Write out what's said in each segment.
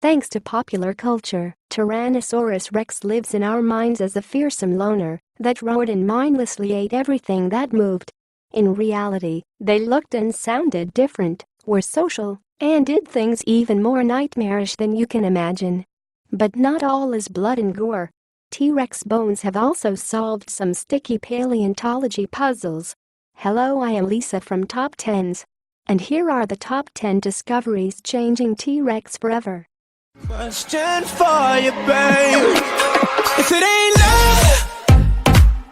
Thanks to popular culture, Tyrannosaurus rex lives in our minds as a fearsome loner that roared and mindlessly ate everything that moved. In reality, they looked and sounded different, were social, and did things even more nightmarish than you can imagine. But not all is blood and gore. T-Rex bones have also solved some sticky paleontology puzzles. Hello, I am Lisa from Top 10s. And here are the top 10 discoveries changing T-Rex forever. Question for you, babe. If it ain't love,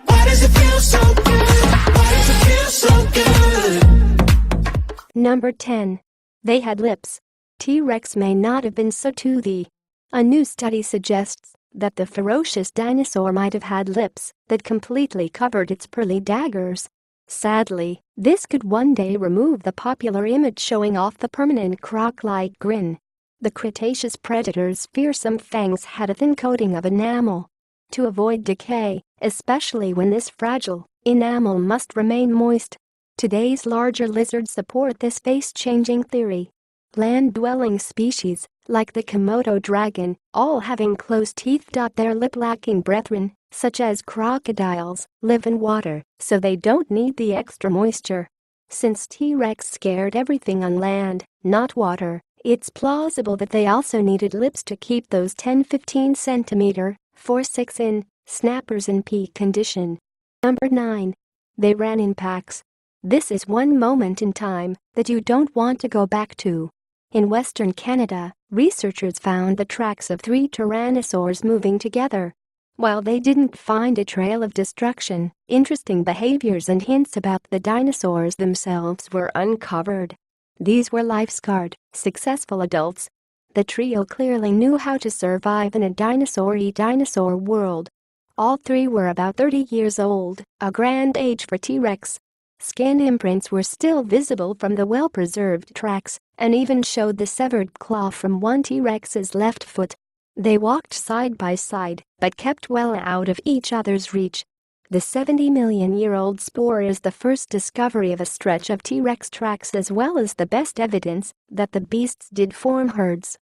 why does it feel so good? Why does it feel so good? Number 10. They had lips. T-Rex may not have been so toothy. A new study suggests that the ferocious dinosaur might have had lips that completely covered its pearly daggers. Sadly, this could one day remove the popular image showing off the permanent croc-like grin. The Cretaceous predator's fearsome fangs had a thin coating of enamel. To avoid decay, especially when this fragile, enamel must remain moist. Today's larger lizards support this face-changing theory. Land-dwelling species, like the Komodo dragon, all having closed teeth. Their lip-lacking brethren, such as crocodiles, live in water, so they don't need the extra moisture. Since T-Rex scared everything on land, not water, it's plausible that they also needed lips to keep those 10-15 cm, 4-6 in, snappers in peak condition. Number 9. They ran in packs. This is one moment in time that you don't want to go back to. In Western Canada, researchers found the tracks of 3 tyrannosaurs moving together. While they didn't find a trail of destruction, interesting behaviors and hints about the dinosaurs themselves were uncovered. These were life-scarred, successful adults. The trio clearly knew how to survive in a dinosaur-y dinosaur world. All 3 were about 30 years old, a grand age for T-Rex. Skin imprints were still visible from the well-preserved tracks and even showed the severed claw from one T-Rex's left foot. They walked side by side but kept well out of each other's reach. The 70-million-year-old spoor is the first discovery of a stretch of T-Rex tracks as well as the best evidence that the beasts did form herds.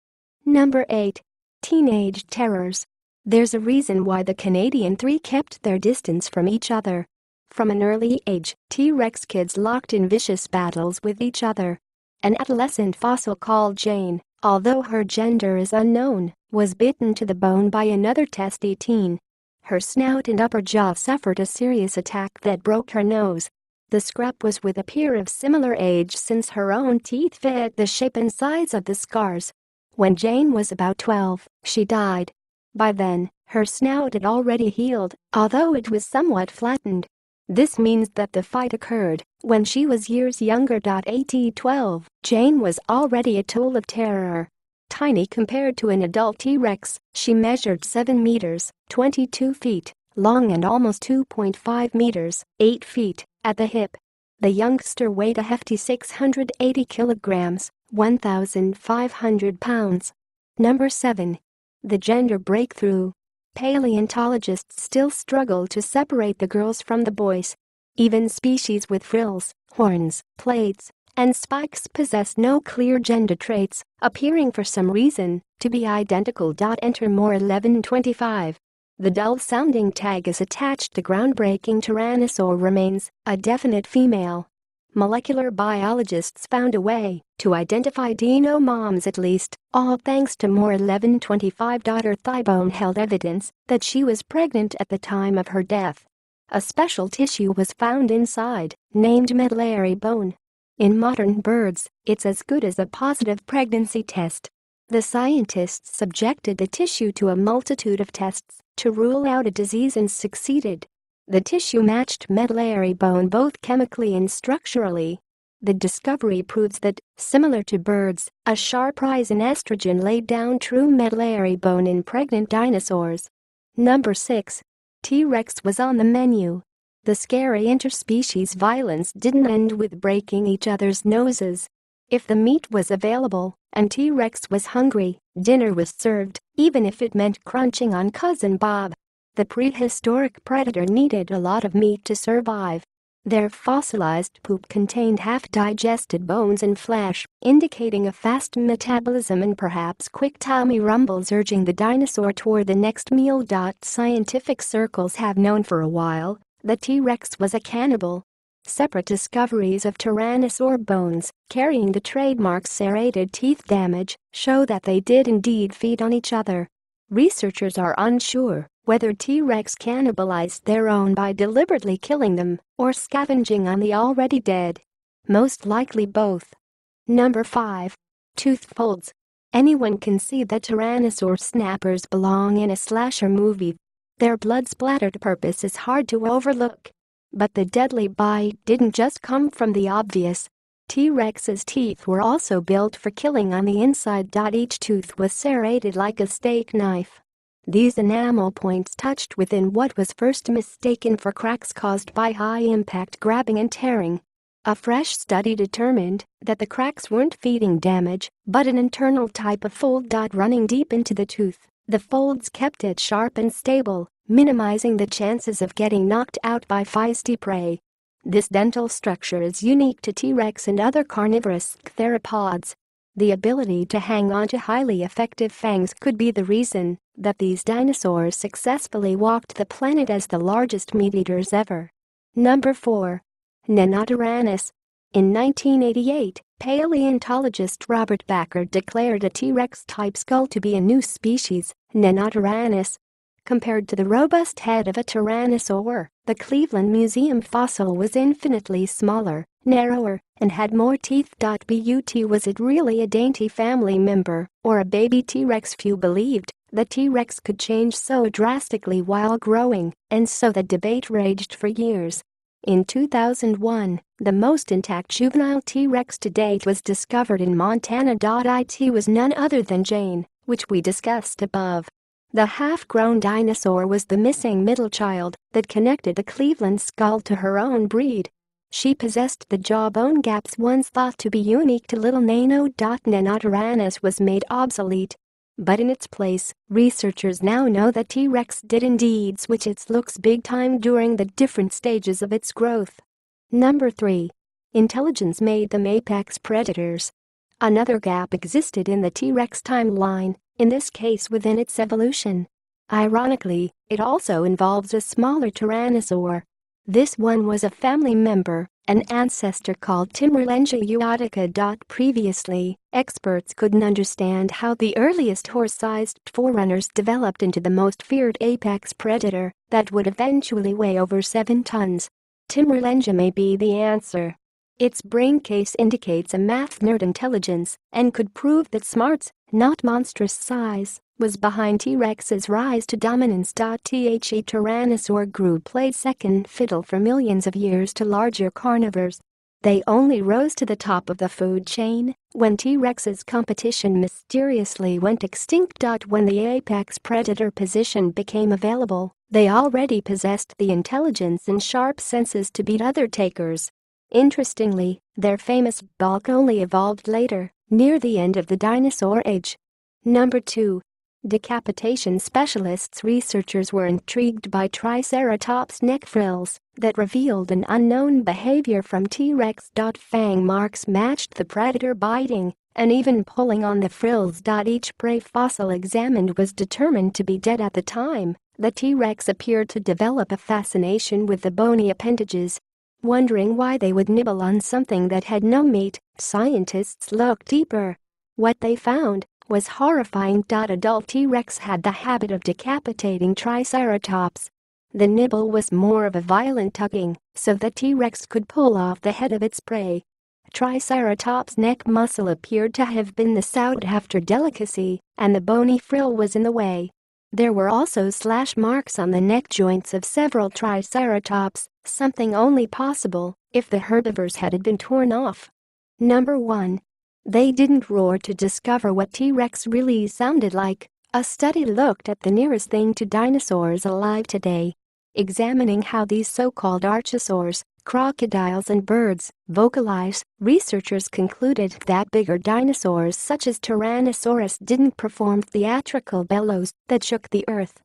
Number 8. Teenage terrors. There's a reason why the Canadian 3 kept their distance from each other. From an early age, T-Rex kids locked in vicious battles with each other. An adolescent fossil called Jane, although her gender is unknown, was bitten to the bone by another testy teen. Her snout and upper jaw suffered a serious attack that broke her nose. The scrap was with a peer of similar age since her own teeth fit the shape and size of the scars. When Jane was about 12, she died. By then, her snout had already healed, although it was somewhat flattened. This means that the fight occurred when she was years younger. At 12, Jane was already a tool of terror. Tiny compared to an adult T-Rex, she measured 7 meters, 22 feet, long and almost 2.5 meters, 8 feet, at the hip. The youngster weighed a hefty 680 kilograms, 1,500 pounds. Number 7. The gender breakthrough. Paleontologists still struggle to separate the girls from the boys. Even species with frills, horns, plates, and spikes possess no clear gender traits, appearing for some reason to be identical. Enter more 1125. The dull-sounding tag is attached to groundbreaking tyrannosaur remains, a definite female. Molecular biologists found a way to identify dino moms at least, all thanks to more 1125. Her thigh bone held evidence that she was pregnant at the time of her death. A special tissue was found inside, named medullary bone. In modern birds, it's as good as a positive pregnancy test. The scientists subjected the tissue to a multitude of tests to rule out a disease and succeeded. The tissue matched medullary bone both chemically and structurally. The discovery proves that, similar to birds, a sharp rise in estrogen laid down true medullary bone in pregnant dinosaurs. Number 6. T-Rex was on the menu. The scary interspecies violence didn't end with breaking each other's noses. If the meat was available and T-Rex was hungry, dinner was served, even if it meant crunching on Cousin Bob. The prehistoric predator needed a lot of meat to survive. Their fossilized poop contained half-digested bones and flesh, indicating a fast metabolism and perhaps quick tummy rumbles urging the dinosaur toward the next meal. Scientific circles have known for a while that T-Rex was a cannibal. Separate discoveries of Tyrannosaur bones, carrying the trademark serrated teeth damage, show that they did indeed feed on each other. Researchers are unsure whether T-Rex cannibalized their own by deliberately killing them or scavenging on the already dead. Most likely both. Number 5. Tooth folds. Anyone can see that Tyrannosaur snappers belong in a slasher movie. Their blood-splattered purpose is hard to overlook. But the deadly bite didn't just come from the obvious. T-Rex's teeth were also built for killing on the inside. Each tooth was serrated like a steak knife. These enamel points touched within what was first mistaken for cracks caused by high-impact grabbing and tearing. A fresh study determined that the cracks weren't feeding damage, but an internal type of fold. Running deep into the tooth, the folds kept it sharp and stable, minimizing the chances of getting knocked out by feisty prey. This dental structure is unique to T-Rex and other carnivorous theropods. The ability to hang on to highly effective fangs could be the reason that these dinosaurs successfully walked the planet as the largest meat-eaters ever. Number 4. Nenotyrannus. In 1988, paleontologist Robert Backer declared a T-Rex-type skull to be a new species, Nenotyrannus. Compared to the robust head of a tyrannosaur, the Cleveland Museum fossil was infinitely smaller, narrower, and had more teeth. But was it really a dainty family member or a baby T-Rex? Few believed that T-Rex could change so drastically while growing, and so the debate raged for years. In 2001, the most intact juvenile T-Rex to date was discovered in Montana. It was none other than Jane, which we discussed above. The half-grown dinosaur was the missing middle child that connected the Cleveland skull to her own breed. She possessed the jawbone gaps once thought to be unique to little Nano. Nenotyrannus was made obsolete. But in its place, researchers now know that T-Rex did indeed switch its looks big time during the different stages of its growth. Number 3. Intelligence made them apex predators. Another gap existed in the T-Rex timeline, in this case within its evolution. Ironically, it also involves a smaller tyrannosaur. This one was a family member, an ancestor called Tyrannosaurus eotica. Previously, experts couldn't understand how the earliest horse-sized forerunners developed into the most feared apex predator that would eventually weigh over 7 tons. Tyrannosaurus may be the answer. Its brain case indicates a math nerd intelligence and could prove that smarts, not monstrous size, was behind T-Rex's rise to dominance. The Tyrannosaur group played second fiddle for millions of years to larger carnivores. They only rose to the top of the food chain when T-Rex's competition mysteriously went extinct. When the apex predator position became available, they already possessed the intelligence and sharp senses to beat other takers. Interestingly, their famous bulk only evolved later, near the end of the dinosaur age. Number 2. Decapitation specialists. Researchers were intrigued by Triceratops neck frills that revealed an unknown behavior from T-Rex. Fang marks matched the predator biting and even pulling on the frills. Each prey fossil examined was determined to be dead at the time. The T-Rex appeared to develop a fascination with the bony appendages. Wondering why they would nibble on something that had no meat, scientists looked deeper. What they found was horrifying. Adult T-Rex had the habit of decapitating Triceratops. The nibble was more of a violent tugging, so the T-Rex could pull off the head of its prey. Triceratops' neck muscle appeared to have been the sought-after delicacy, and the bony frill was in the way. There were also slash marks on the neck joints of several Triceratops, something only possible if the herbivores had been torn off. Number 1. They didn't roar to discover what T-Rex really sounded like. A study looked at the nearest thing to dinosaurs alive today, examining how these so-called archosaurs, crocodiles and birds, vocalize. Researchers concluded that bigger dinosaurs such as Tyrannosaurus didn't perform theatrical bellows that shook the earth.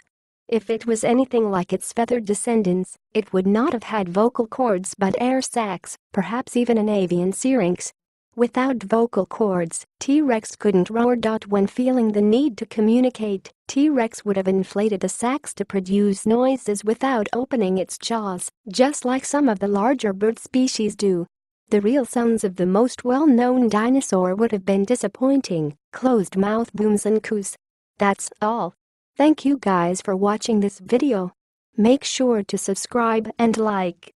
If it was anything like its feathered descendants, it would not have had vocal cords but air sacs, perhaps even an avian syrinx. Without vocal cords, T-Rex couldn't roar. When feeling the need to communicate, T-Rex would have inflated the sacs to produce noises without opening its jaws, just like some of the larger bird species do. The real sounds of the most well-known dinosaur would have been disappointing, closed-mouth booms and coos. That's all. Thank you guys for watching this video. Make sure to subscribe and like.